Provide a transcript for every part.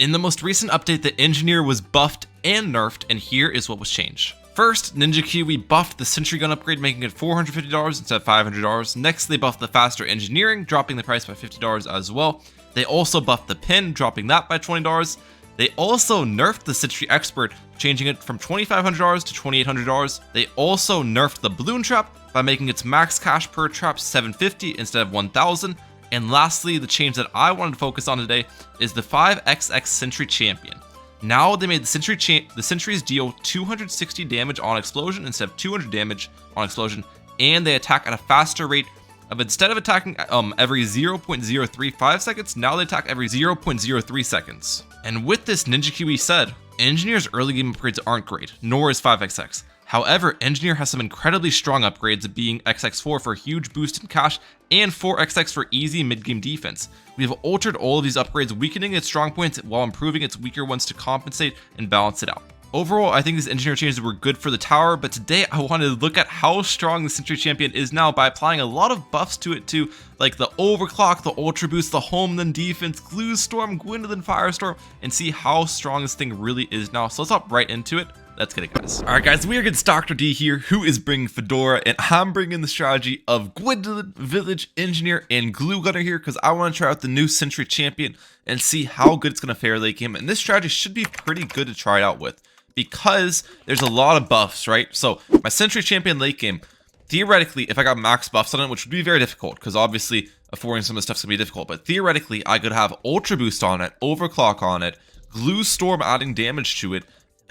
In the most recent update, the Engineer was buffed and nerfed, and here is what was changed. First, Ninja Kiwi buffed the Sentry gun upgrade, making it $450 instead of $500. Next, they buffed the Faster Engineering, dropping the price by $50 as well. They also buffed the Pin, dropping that by $20. They also nerfed the Sentry Expert, changing it from $2,500 to $2,800. They also nerfed the Bloon Trap by making its max cash per trap $750 instead of $1,000. And lastly, the change that I wanted to focus on today is the 5XX Sentry Champion. Now they made the Sentries deal 260 damage on explosion instead of 200 damage on explosion, and they attack at a faster rate of, instead of attacking every 0.035 seconds, now they attack every 0.03 seconds. And with this, Ninja Kiwi said, Engineer's early game upgrades aren't great, nor is 5XX. However, Engineer has some incredibly strong upgrades, being XX4 for a huge boost in cash and 4XX for easy mid-game defense. We have altered all of these upgrades, weakening its strong points while improving its weaker ones to compensate and balance it out. Overall, I think these Engineer changes were good for the tower, but today I wanted to look at how strong the Sentry Champion is now by applying a lot of buffs to it too, like the Overclock, the Ultra Boost, the Homeland Defense, Glue Storm, Gwendolyn Firestorm, and see how strong this thing really is now. So let's hop right into it. Let's get it, guys. Alright guys, we are against Dr. D here, who is bringing Fedora, and I'm bringing the strategy of Gwendolyn, Village, Engineer, and Glue Gunner here, because I want to try out the new Sentry Champion and see how good it's going to fare late game. And this strategy should be pretty good to try it out with, because there's a lot of buffs, right? So my Sentry Champion late game, theoretically, if I got max buffs on it, which would be very difficult, because obviously affording some of the stuff's going to be difficult, but theoretically, I could have Ultra Boost on it, Overclock on it, Glue Storm adding damage to it,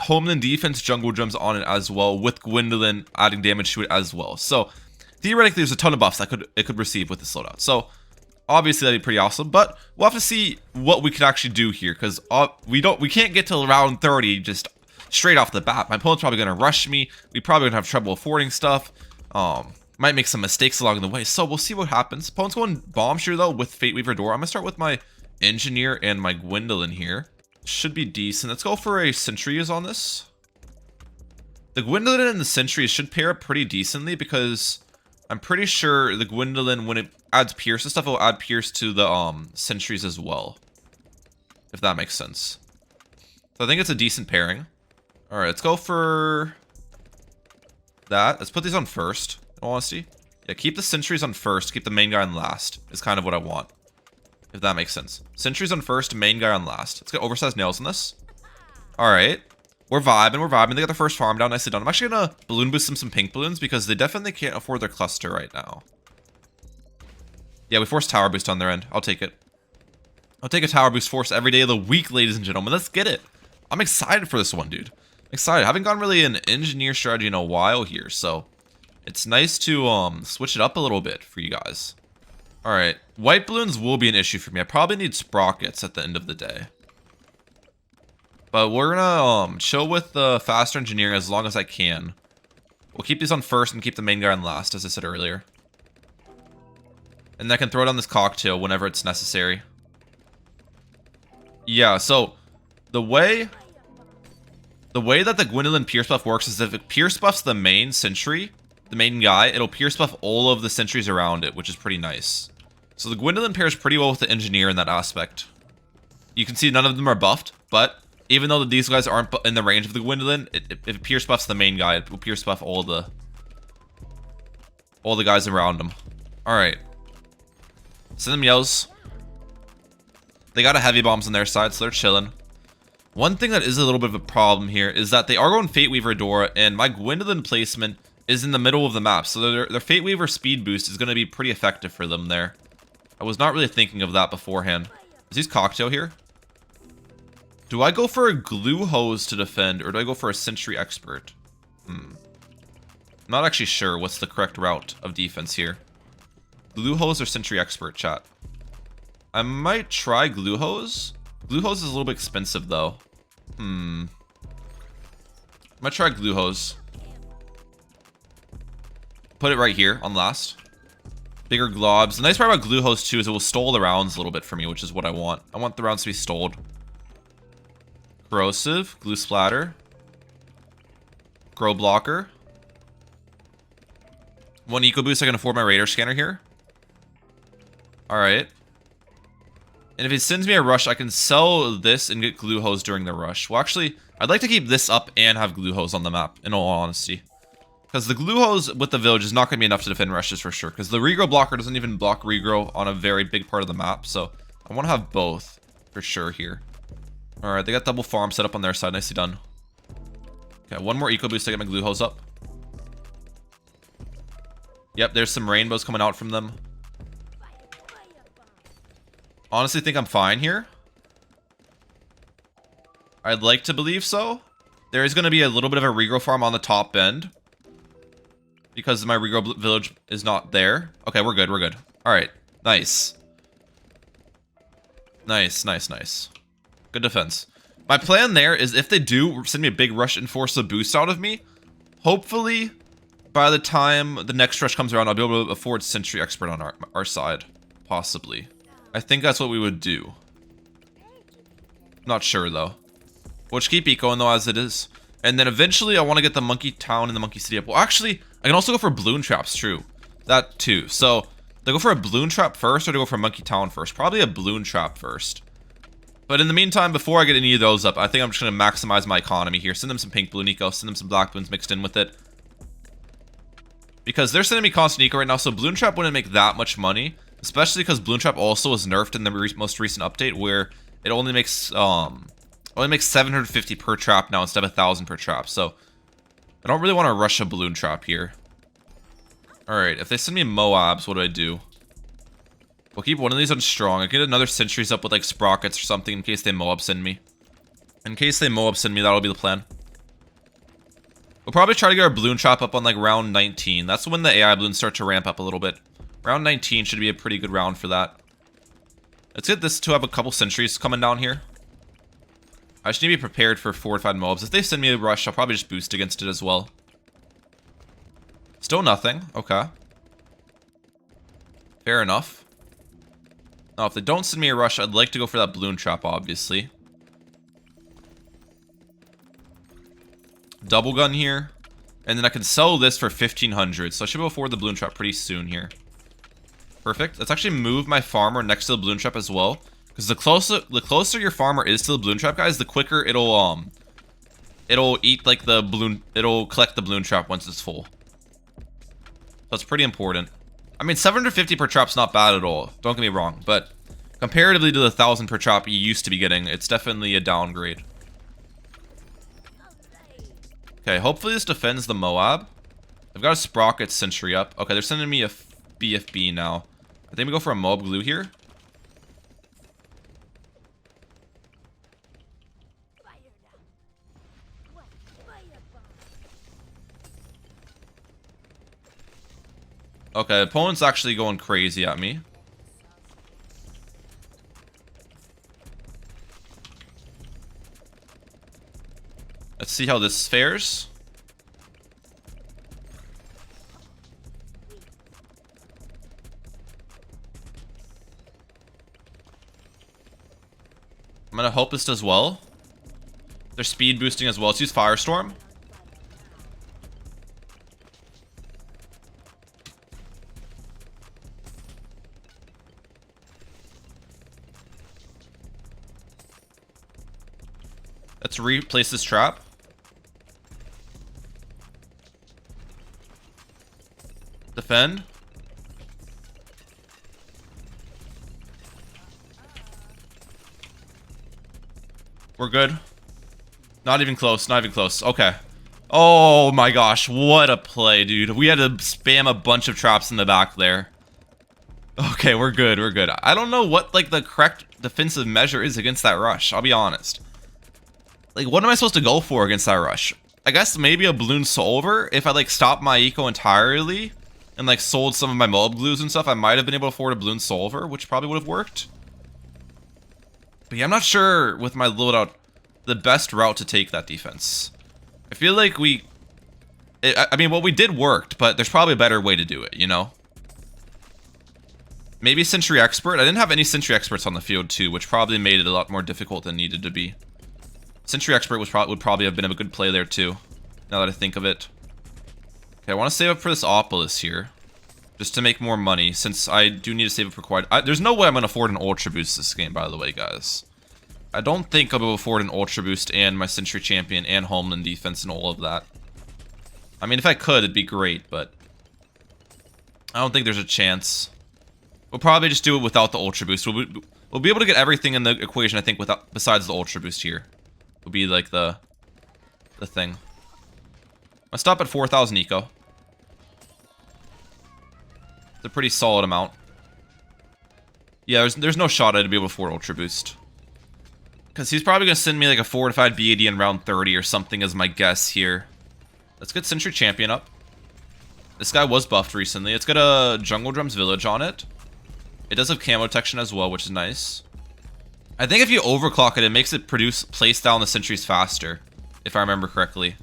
Homeland Defense Jungle Drums on it as well, with Gwendolyn adding damage to it as well. So theoretically, there's a ton of buffs that it could receive with this loadout. So obviously that'd be pretty awesome, but we'll have to see what we can actually do here, because we can't get to round 30 just straight off the bat. My opponent's probably gonna rush me. We probably gonna have trouble affording stuff. Might make some mistakes along the way. So we'll see what happens. Opponent's going Bomb Shooter though with Fate Weaver Door. I'm gonna start with my Engineer and my Gwendolyn here. Should be decent. Let's go for a Sentries on this. The Gwendolyn and the Sentries should pair up pretty decently, because I'm pretty sure the Gwendolyn, when it adds Pierce and stuff, it will add Pierce to the Sentries as well, if that makes sense. So I think it's a decent pairing. Alright, let's go for that. Let's put these on first, in all honesty. Yeah, keep the Sentries on first, keep the main guy on last, is kind of what I want, if that makes sense. Sentries on first, main guy on last. Let's get oversized nails on this. Alright. We're vibing. They got the first farm down, nicely done. I'm actually gonna balloon boost some pink balloons, because they definitely can't afford their cluster right now. Yeah, we forced tower boost on their end. I'll take it. I'll take a tower boost force every day of the week, ladies and gentlemen. Let's get it. I'm excited for this one, dude. Excited. I haven't gone really an Engineer strategy in a while here, so it's nice to switch it up a little bit for you guys. Alright, white balloons will be an issue for me. I probably need sprockets at the end of the day. But we're gonna chill with the Faster Engineering as long as I can. We'll keep these on first and keep the main guy on last, as I said earlier. And I can throw down this cocktail whenever it's necessary. Yeah, so the way that the Gwendolyn Pierce buff works is if it Pierce buffs the main Sentry, the main guy, it'll Pierce buff all of the Sentries around it, which is pretty nice. So the Gwendolyn pairs pretty well with the Engineer in that aspect. You can see none of them are buffed, but even though these guys aren't in the range of the Gwendolyn, if it Pierce buffs the main guy, it will Pierce buff all the guys around him. Alright. Send them yells. They got a heavy bombs on their side, so they're chilling. One thing that is a little bit of a problem here is that they are going Fate Weaver Dora, and my Gwendolyn placement is in the middle of the map, so their Fate Weaver speed boost is going to be pretty effective for them there. I was not really thinking of that beforehand. Is he cocktail here? Do I go for a Glue Hose to defend, or do I go for a Sentry Expert? I'm not actually sure what's the correct route of defense here. Glue Hose or Sentry Expert, chat? I might try Glue Hose. Glue Hose is a little bit expensive, though. I might try Glue Hose. Put it right here on last. Bigger globs. The nice part about Glue Hose, too, is it will stall the rounds a little bit for me, which is what I want. I want the rounds to be stalled. Corrosive. Glue Splatter. Grow Blocker. One Eco Boost, I can afford my Radar Scanner here. Alright. And if he sends me a rush, I can sell this and get glue hose during the rush. Well, actually, I'd like to keep this up and have glue hose on the map, in all honesty. Because the glue hose with the village is not going to be enough to defend rushes for sure. Because the regrow blocker doesn't even block regrow on a very big part of the map. So I want to have both for sure here. Alright, they got double farm set up on their side. Nicely done. Okay, one more eco boost to get my glue hose up. Yep, there's some rainbows coming out from them. Honestly think I'm fine here. I'd like to believe so. There is going to be a little bit of a regrow farm on the top end. Because my regrow village is not there. Okay, we're good, we're good. Alright, nice. Nice, nice, nice. Good defense. My plan there is if they do send me a big rush and force a boost out of me, hopefully by the time the next rush comes around, I'll be able to afford Sentry Expert on our side. Possibly. I think that's what we would do. Not sure though. We'll just keep ecoing though as it is. And then eventually I want to get the Monkey Town and the Monkey City up. Well, actually, I can also go for Bloon Traps, true. That too. So, do I go for a Bloon Trap first or do I go for Monkey Town first? Probably a Bloon Trap first. But in the meantime, before I get any of those up, I think I'm just going to maximize my economy here. Send them some pink Bloon eco, send them some black Bloons mixed in with it. Because they're sending me constant eco right now, so Bloon Trap wouldn't make that much money. Especially because Bloon Trap also was nerfed in the most recent update where it only makes 750 per trap now instead of 1,000 per trap. So I don't really want to rush a Bloon Trap here. Alright, if they send me Moabs, what do I do? We'll keep one of these on strong. I get another sentries up with like sprockets or something in case they Moab send me. In case they Moab send me, that'll be the plan. We'll probably try to get our Bloon Trap up on like round 19. That's when the AI Bloons start to ramp up a little bit. Round 19 should be a pretty good round for that. Let's get this to have a couple sentries coming down here. I just need to be prepared for fortified mobs. If they send me a rush, I'll probably just boost against it as well. Still nothing. Okay. Fair enough. Now, if they don't send me a rush, I'd like to go for that Bloon Trap, obviously. Double gun here. And then I can sell this for 1,500. So I should be able to afford the Bloon Trap pretty soon here. Perfect. Let's actually move my farmer next to the Bloon Trap as well. Because the closer your farmer is to the Bloon Trap, guys, the quicker it'll eat like the balloon. It'll collect the Bloon Trap once it's full. So it's pretty important. I mean, 750 per trap's not bad at all. Don't get me wrong, but comparatively to the 1,000 per trap you used to be getting, it's definitely a downgrade. Okay, hopefully this defends the Moab. I've got a Sprocket Sentry up. Okay, they're sending me a BFB now. I think we go for a Moab Glue here. Okay, opponent's actually going crazy at me. Let's see how this fares. I'm gonna hope this does well. They're speed boosting as well. Let's use Firestorm. Let's replace this trap. Defend. We're good. Not even close, not even close. Okay. Oh my gosh, what a play, dude. We had to spam a bunch of traps in the back there. Okay, we're good, we're good. I don't know what, like, the correct defensive measure is against that rush, I'll be honest. Like, what am I supposed to go for against that rush? I guess maybe a Bloon Solver. If I, like, stopped my eco entirely and, like, sold some of my Mob Glues and stuff, I might have been able to afford a Bloon Solver, which probably would have worked. But yeah, I'm not sure with my loadout the best route to take that defense. I feel like I mean, what we did worked, but there's probably a better way to do it, you know? Maybe Sentry Expert. I didn't have any Sentry Experts on the field, too, which probably made it a lot more difficult than needed to be. Sentry Expert would probably have been a good play there, too, now that I think of it. Okay, I want to save up for this Opolis here. just to make more money, since I do need to save it for quite... there's no way I'm going to afford an Ultra Boost this game, by the way, guys. I don't think I'll be able to afford an Ultra Boost and my Sentry Champion and Homeland Defense and all of that. I mean, if I could, it'd be great, but I don't think there's a chance. We'll probably just do it without the Ultra Boost. We'll be able to get everything in the equation, I think, without besides the Ultra Boost here. Will be like the thing. I stop at 4,000 eco. It's a pretty solid amount. Yeah, there's no shot I'd be able to afford Ultra Boost. Because he's probably going to send me like a fortified BAD in round 30 or something as my guess here. Let's get Sentry Champion up. This guy was buffed recently. It's got a Jungle Drums Village on it. It does have camo detection as well, which is nice. I think if you overclock it, it makes it place down the sentries faster. If I remember correctly.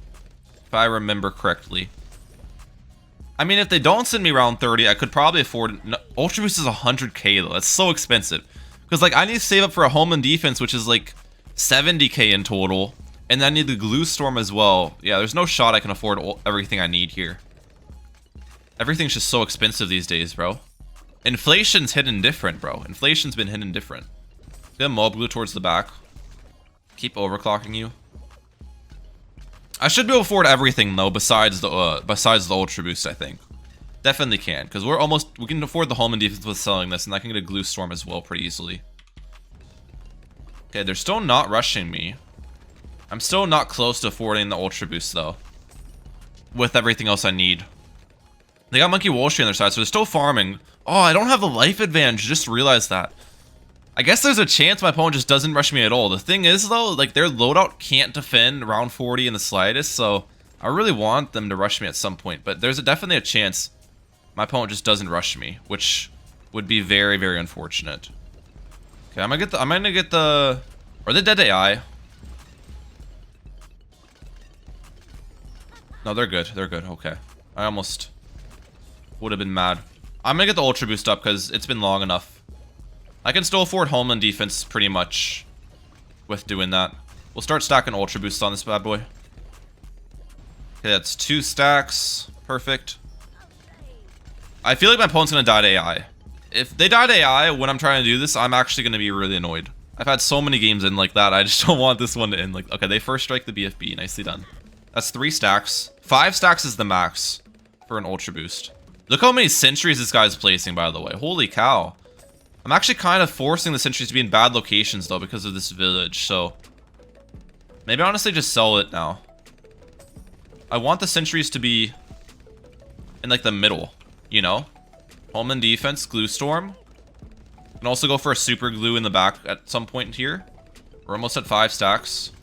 I mean, if they don't send me round 30, I could probably afford... Ultra Boost is 100k though. That's so expensive. Because, like, I need to save up for a Home and Defense, which is, like, 70k in total. And then I need the Glue Storm as well. Yeah, there's no shot I can afford everything I need here. Everything's just so expensive these days, bro. Inflation's hidden different, bro. Inflation's been hidden different. Get a Mob Glue towards the back. Keep overclocking you. I should be able to afford everything though, besides the Ultra Boost, I think. Definitely can, because we can afford the Home and Defense with selling this, and I can get a Glue Storm as well pretty easily. Okay, they're still not rushing me. I'm still not close to affording the Ultra Boost though. With everything else I need. They got Monkey Walsh on their side, so they're still farming. Oh, I don't have the life advantage, just realized that. I guess there's a chance my opponent just doesn't rush me at all. The thing is, though, like, their loadout can't defend round 40 in the slightest, so I really want them to rush me at some point. But there's definitely a chance my opponent just doesn't rush me, which would be very, very unfortunate. Okay, I'm gonna get the... Are they dead AI? No, they're good. They're good. Okay. I almost would have been mad. I'm gonna get the Ultra Boost up because it's been long enough. I can still afford Home and Defense pretty much with doing that. We'll start stacking Ultra Boosts on this bad boy. Okay, that's 2 stacks. Perfect. I feel like my opponent's gonna die to AI. If they die to AI when I'm trying to do this, I'm actually gonna be really annoyed. I've had so many games in like that. I just don't want this one to end like... Okay, they first strike the BFB. Nicely done. That's 3 stacks. 5 stacks is the max for an Ultra Boost. Look how many sentries this guy's placing, by the way. Holy cow. I'm actually kind of forcing the sentries to be in bad locations, though, because of this village, so... Maybe honestly just sell it now. I want the sentries to be in, like, the middle, you know? Home and Defense, Glue Storm. Can also go for a Super Glue in the back at some point here. We're almost at 5 stacks.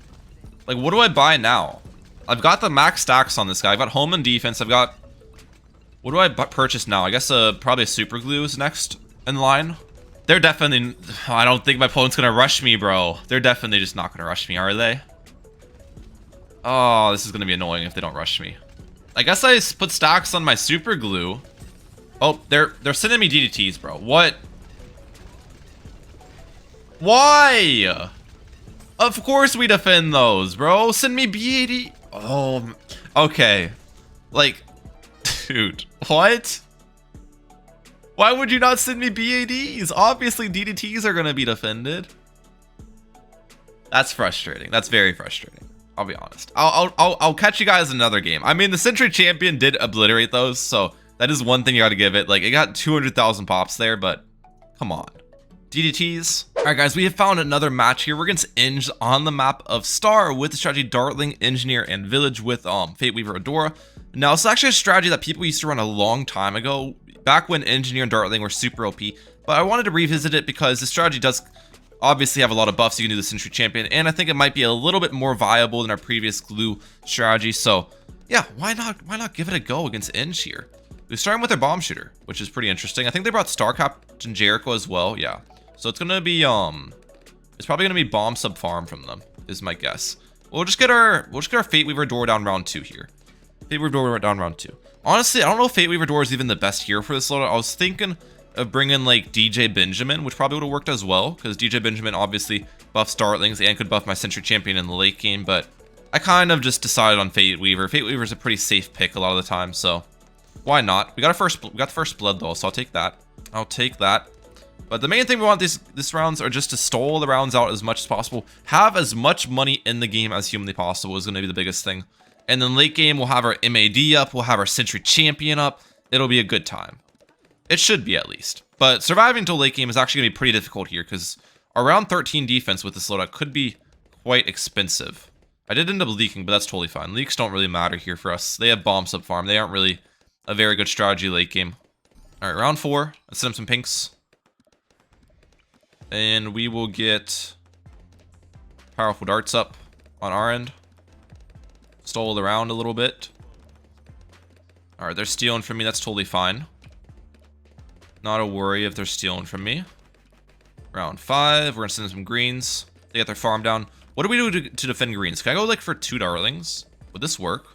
Like, what do I buy now? I've got the max stacks on this guy. I've got Home and Defense. I've got... What do I purchase now? I guess probably a Super Glue is next in line. They're definitely... I don't think my opponent's gonna rush me, bro. They're definitely just not gonna rush me, are they? Oh, this is gonna be annoying if they don't rush me. I guess I put stacks on my Super Glue. Oh, they're sending me DDTs, bro. What? Why? Of course we defend those, bro. Send me BAD. Oh, okay. Like, dude, what? Why would you not send me BADs? Obviously, DDTs are going to be defended. That's frustrating. That's very frustrating. I'll be honest. I'll catch you guys in another game. I mean, the Sentry Champion did obliterate those, so that is one thing you got to give it. Like, it got 200,000 pops there, but come on. DDTs. All right, guys, we have found another match here. We're against Eng on the map of Star with the strategy Dartling, Engineer, and Village with Fate Weaver Adora. Now, it's actually a strategy that people used to run a long time ago, back when Engineer and Dartling were super OP, but I wanted to revisit it because the strategy does obviously have a lot of buffs. You can do the Sentry Champion, and I think it might be a little bit more viable than our previous glue strategy. So yeah, why not give it a go against Eng here? We're starting with their bomb shooter, which is pretty interesting. I think they brought Star Captain Jericho as well. Yeah, so it's gonna be it's probably gonna be bomb sub farm from them, is my guess. We'll just get our Fate Weaver door down round 2 here. Fate Weaver door down round 2. Honestly, I don't know if Fate Weaver door is even the best hero for this loadout. I was thinking of bringing like DJ Benjamin, which probably would have worked as well, because DJ Benjamin obviously buffs Dartlings and could buff my Sentry Champion in the late game, but I kind of just decided on Fate Weaver. Fate Weaver is a pretty safe pick a lot of the time, so Why not? We got the first blood though, so I'll take that. I'll take that. But the main thing we want this rounds are just to stall the rounds out as much as possible. Have as much money in the game as humanly possible is going to be the biggest thing. And then late game, we'll have our MAD up. We'll have our Sentry Champion up. It'll be a good time. It should be at least. But surviving until late game is actually going to be pretty difficult here because our round 13 defense with this loadout could be quite expensive. I did end up leaking, but that's totally fine. Leaks don't really matter here for us. They have bomb sub farm. They aren't really a very good strategy late game. All right, round 4. Let's send him some pinks. And we will get powerful darts up on our end. Stole around a little bit. All right, they're stealing from me. That's totally fine. Not a worry if they're stealing from me. Round 5. We're going to send some greens. They get their farm down. What do we do to defend greens? Can I go like for 2 darlings? Would this work?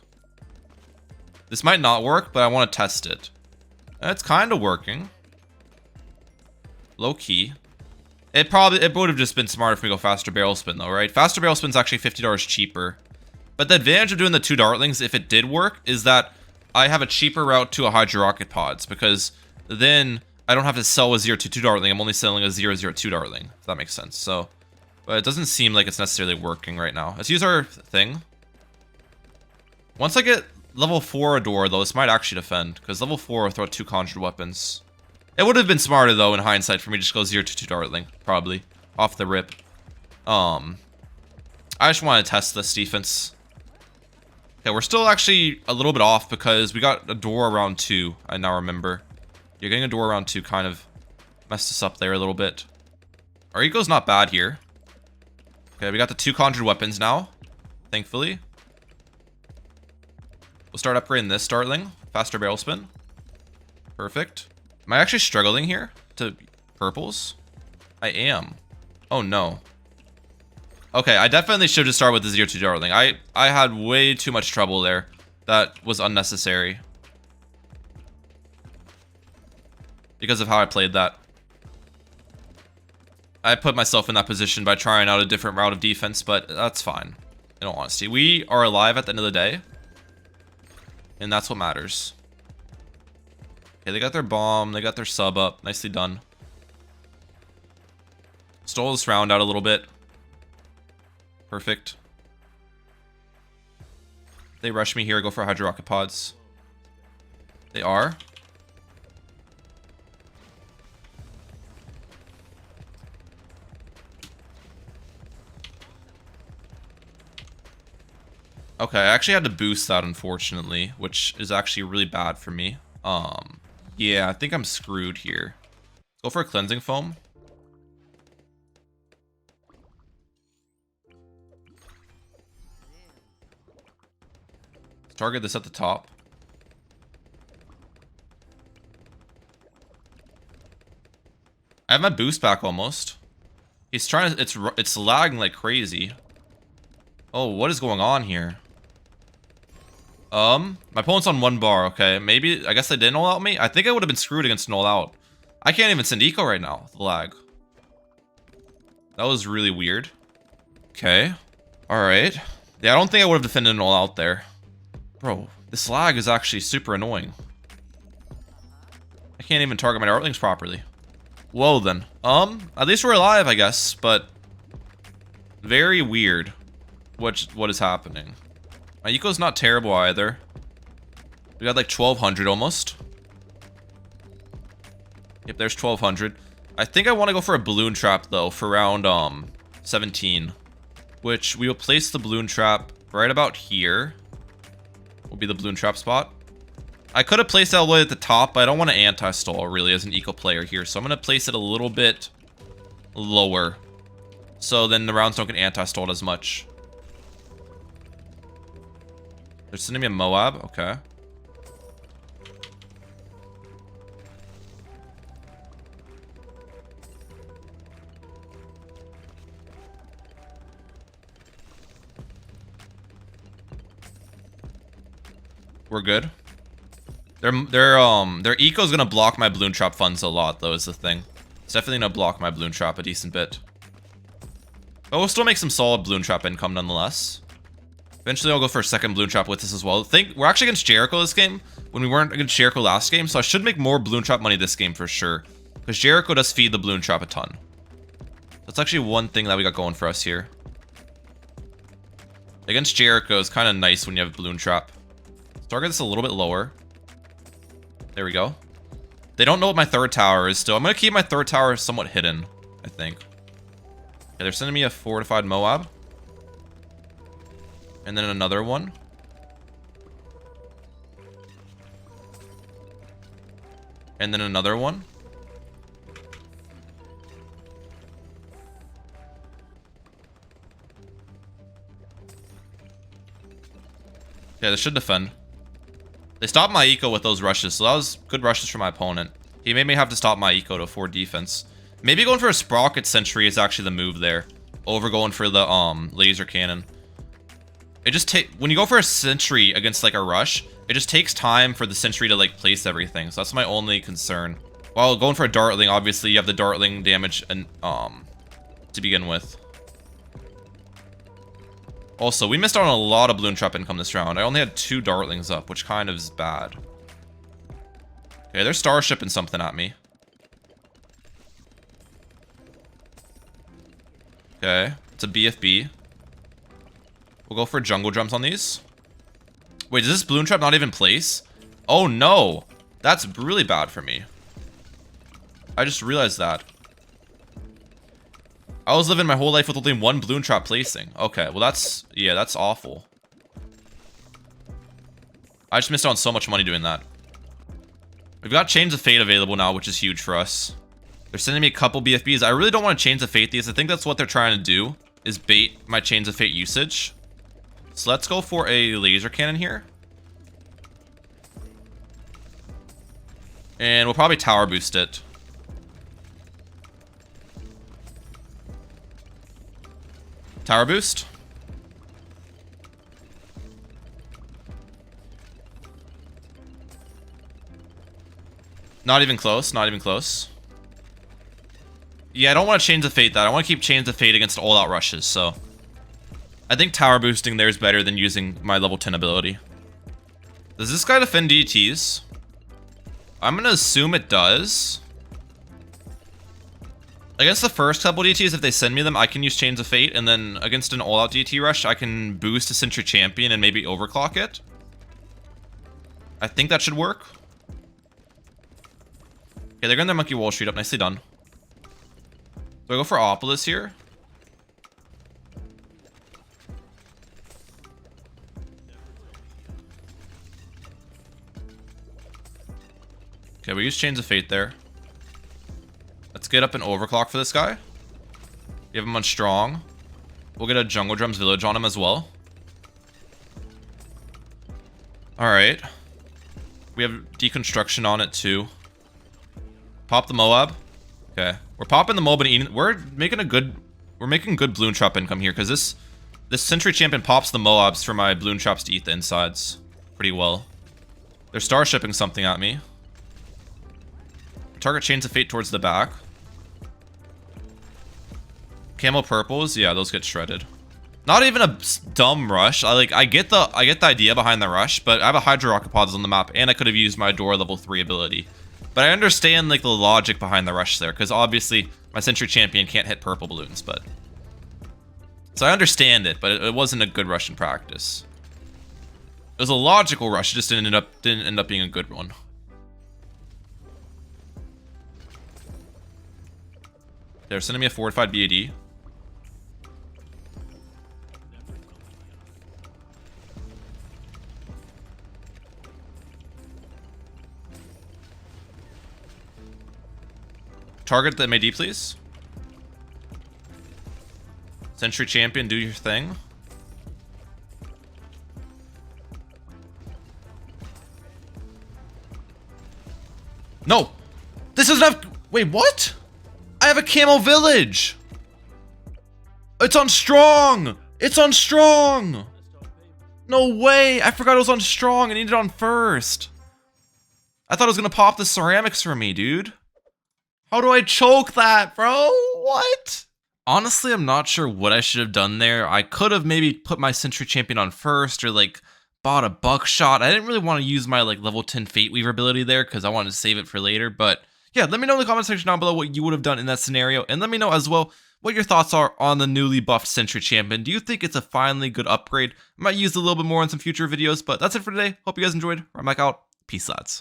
This might not work, but I want to test it. It's kind of working. Low key. It would have just been smarter if we go faster barrel spin though, right? Faster barrel spin's actually $50 cheaper. But the advantage of doing the 2 dartlings, if it did work, is that I have a cheaper route to a Hydro Rocket Pods because then I don't have to sell a 0-2 dartling. I'm only selling a 0-0-2 dartling, if that makes sense. So, but it doesn't seem like it's necessarily working right now. Let's use our thing. Once I get level 4 a door though, this might actually defend because level 4 will throw 2 conjured weapons. It would have been smarter though in hindsight for me to just go 0-2 dartling, probably off the rip. I just want to test this defense. Okay, we're still actually a little bit off because we got a door around 2. I now remember. You're getting a door around 2 kind of messed us up there a little bit. Our eco's not bad here. Okay, we got the 2 conjured weapons now, thankfully. We'll start upgrading this dartling. Faster barrel spin. Perfect. Am I actually struggling here to purples? I am. Oh no. Okay, I definitely should just start with the 0-2 dartling. I had way too much trouble there. That was unnecessary. Because of how I played that. I put myself in that position by trying out a different route of defense, but that's fine. In all honesty, we are alive at the end of the day. And that's what matters. Okay, they got their bomb. They got their sub up. Nicely done. Stole this round out a little bit. Perfect. They rush me here. Go for Hydro Rocket Pods. They are. Okay, I actually had to boost that, unfortunately, which is actually really bad for me. Yeah, I think I'm screwed here. Go for a cleansing foam. Target this at the top. I have my boost back almost. He's trying to, it's lagging like crazy. Oh, what is going on here? My opponent's on 1 bar, okay. Maybe, I guess they didn't all out me. I think I would have been screwed against an all out. I can't even send eco right now, the lag. That was really weird. Okay. Alright. Yeah, I don't think I would have defended an all out there. Bro, this lag is actually super annoying. I can't even target my dartlings properly. Whoa then. At least we're alive, I guess, but very weird what is happening. My eco's not terrible either. We got like 1200 almost. Yep, there's 1200. I think I want to go for a balloon trap though for round 17, which we will place the balloon trap right about here. Will be the balloon trap spot. I could have placed it all the way at the top, but I don't want to anti-stall really as an eco player here, so I'm going to place it a little bit lower, so then the rounds don't get anti-stalled as much. They're sending me a Moab, okay. We're good. Their eco's gonna block my balloon trap funds a lot, though, is the thing. It's definitely gonna block my balloon trap a decent bit. But we'll still make some solid balloon trap income nonetheless. Eventually, I'll go for a second Bloon Trap with this as well. We're actually against Jericho this game when we weren't against Jericho last game, so I should make more Bloon Trap money this game for sure. Because Jericho does feed the Bloon Trap a ton. That's actually one thing that we got going for us here. Against Jericho is kind of nice when you have Bloon Trap. Let's target this a little bit lower. There we go. They don't know what my third tower is still. I'm going to keep my third tower somewhat hidden, I think. Okay, they're sending me a fortified Moab. And then another one. And then another one. Yeah, they should defend. They stopped my eco with those rushes, so that was good rushes for my opponent. He made me have to stop my eco to afford defense. Maybe going for a Sprocket Sentry is actually the move there. Over going for the laser cannon. It just when you go for a Sentry against like a rush, it just takes time for the Sentry to like place everything. So that's my only concern. While going for a Dartling, obviously you have the Dartling damage and to begin with. Also, we missed out on a lot of Bloon Trap income this round. I only had 2 Dartlings up, which kind of is bad. Okay, they're starshipping something at me. Okay, it's a BFB. We'll go for jungle drums on these. Wait, does this Bloon Trap not even place? Oh no! That's really bad for me. I just realized that. I was living my whole life with only 1 Bloon Trap placing. Okay, well that's... yeah, that's awful. I just missed out on so much money doing that. We've got Chains of Fate available now, which is huge for us. They're sending me a couple BFBs. I really don't want to Chains of Fate these. I think that's what they're trying to do, is bait my Chains of Fate usage. So let's go for a laser cannon here. And we'll probably tower boost it. Tower boost. Not even close, not even close. Yeah, I don't want to Chains of Fate that. I want to keep Chains of Fate against all-out rushes, so... I think tower boosting there is better than using my level 10 ability. Does this guy defend DTs? I'm going to assume it does. Against the first couple DTs, if they send me them, I can use Chains of Fate, and then against an all-out DT rush, I can boost a Sentry Champion and maybe overclock it. I think that should work. Okay, they're getting their Monkey Wall Street up. Nicely done. Do I go for Opolis here? Okay, we use Chains of Fate there. Let's get up an overclock for this guy. Give him on strong. We'll get a Jungle Drums Village on him as well. Alright. We have deconstruction on it too. Pop the Moab. Okay. We're popping the Moab and eating. We're making good Bloon Trap income here, because this Sentry Champion pops the Moabs for my Bloon Traps to eat the insides pretty well. They're starshipping something at me. Target Chains of Fate towards the back. Camo purples, yeah, those get shredded. Not even a dumb rush. I get the idea behind the rush, but I have a Hydro Rocket Pods on the map, and I could have used my Dora level 3 ability. But I understand like the logic behind the rush there, because obviously my Sentry Champion can't hit purple balloons, but so I understand it, but it wasn't a good rush in practice. It was a logical rush, it just didn't end up being a good one. They're sending me a fortified BAD. Target the MAD, please. Sentry Champion, do your thing. No! This is not... Wait, what? I have a camo village! It's on strong! It's on strong! No way! I forgot it was on strong. I needed it on first. I thought it was gonna pop the ceramics for me, dude. How do I choke that, bro? What? Honestly, I'm not sure what I should have done there. I could have maybe put my Sentry champion on first, or like bought a buckshot. I didn't really want to use my like level 10 Fate Weaver ability there because I wanted to save it for later. But yeah, let me know in the comment section down below what you would have done in that scenario. And let me know as well what your thoughts are on the newly buffed Sentry champion. Do you think it's a finally good upgrade? I might use it a little bit more in some future videos, but that's it for today. Hope you guys enjoyed. I'm back out. Peace, lads.